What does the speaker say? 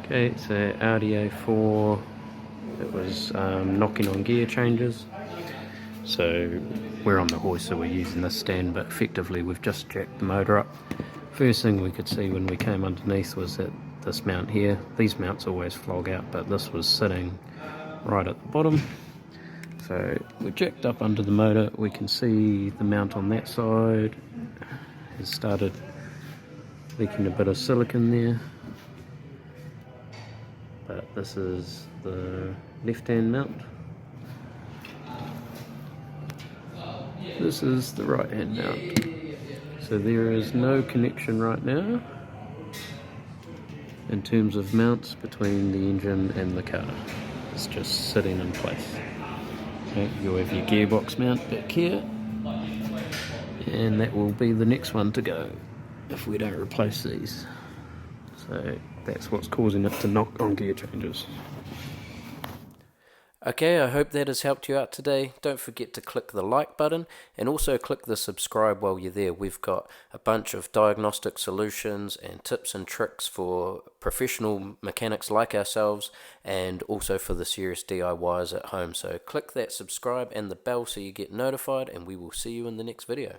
Okay, it's a Audi A4. It was knocking on gear changes. So we're on the hoist, so we're using this stand, but effectively we've just jacked the motor up. First thing we could see when we came underneath was that this mount here, these mounts always flog out, but this was sitting right at the bottom. So we're jacked up under the motor. We can see the mount on that side has started leaking a bit of silicone there. But this is the left-hand mount. This is the right-hand mount. So there is no connection right now in terms of mounts between the engine and the car. It's just sitting in place. Okay, you'll have your gearbox mount back here, and that will be the next one to go if we don't replace these. So that's what's causing it to knock on gear changes. Okay, I hope that has helped you out today. Don't forget to click the like button and also click the subscribe while you're there. We've got a bunch of diagnostic solutions and tips and tricks for professional mechanics like ourselves, and also for the serious DIYers at home. So click that subscribe and the bell so you get notified, and we will see you in the next video.